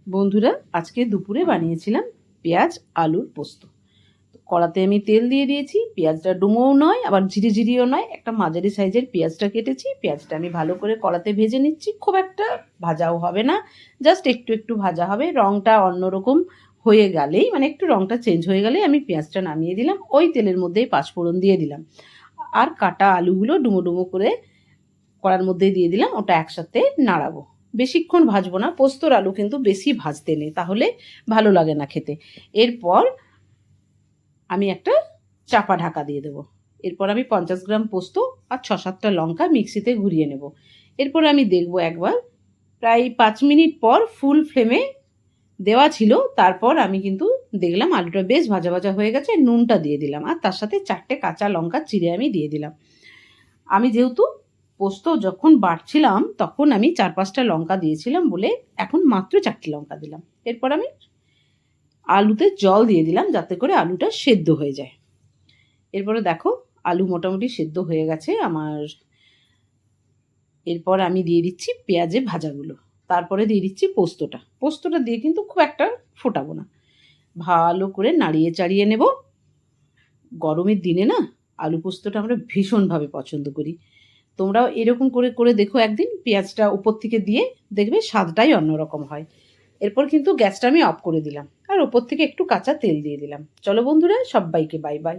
বন্ধুরা, আজকে দুপুরে বানিয়েছিলাম পেঁয়াজ আলুর পোস্ত। কড়াতে আমি তেল দিয়ে দিয়েছি। পেঁয়াজটা ডুমোও নয় আবার ঝিরিঝিরিও নয়, একটা মাঝারি সাইজের পেঁয়াজটা কেটেছি। পেঁয়াজটা আমি ভালো করে কড়াতে ভেজে নিচ্ছি। খুব একটা ভাজাও হবে না, জাস্ট একটু একটু ভাজা হবে। রঙটা অন্যরকম হয়ে গেলেই, মানে একটু রঙটা চেঞ্জ হয়ে গেলেই আমি পেঁয়াজটা নামিয়ে দিলাম। ওই তেলের মধ্যেই পাঁচফোড়ন দিয়ে দিলাম, আর কাটা আলুগুলো ডুমো ডুমো করে কড়ার মধ্যে দিয়ে দিলাম। ওটা একসাথে নাড়াবো। বেশিক্ষণ ভাজবো না, পোস্তর আলু কিন্তু বেশি ভাজতে নেই, তাহলে ভালো লাগে না খেতে। এরপর আমি একটা চাপা ঢাকা দিয়ে দেবো। এরপর আমি 50 গ্রাম পোস্ত আর 6-7টা লঙ্কা মিক্সিতে ঘুরিয়ে নেব। এরপর আমি দেখব একবার, প্রায় 5 মিনিট পর ফুল ফ্লেমে দেওয়া ছিল। তারপর আমি কিন্তু দেখলাম আলুটা বেশ ভাজা ভাজা হয়ে গেছে। নুনটা দিয়ে দিলাম, আর তার সাথে 4টে কাঁচা লঙ্কা চিড়ে আমি দিয়ে দিলাম। আমি যেহেতু পোস্ত যখন বাটছিলাম তখন আমি 4-5টা লঙ্কা দিয়েছিলাম বলে এখন মাত্র 4টে লঙ্কা দিলাম। এরপর আমি আলুতে জল দিয়ে দিলাম যাতে করে আলুটা সেদ্ধ হয়ে যায়। এরপরে দেখো, আলু মোটামুটি সেদ্ধ হয়ে গেছে আমার। এরপর আমি দিয়ে দিচ্ছি পেঁয়াজে ভাজাগুলো, তারপরে দিয়ে দিচ্ছি পোস্তটা। পোস্তটা দিয়ে কিন্তু খুব একটা ফোটাবো না, ভালো করে নাড়িয়ে চাড়িয়ে নেব। গরমের দিনে না আলু পোস্তটা আমরা ভীষণভাবে পছন্দ করি। তোমরাও এরকম করে করে দেখো একদিন, পেঁয়াজটা উপর থেকে দিয়ে দেখবে স্বাদটাই অন্যরকম হয়। এরপর কিন্তু গ্যাসটা আমি অফ করে দিলাম, আর ওপর থেকে একটু কাঁচা তেল দিয়ে দিলাম। চলো বন্ধুরা, সবাইকে বাই বাই।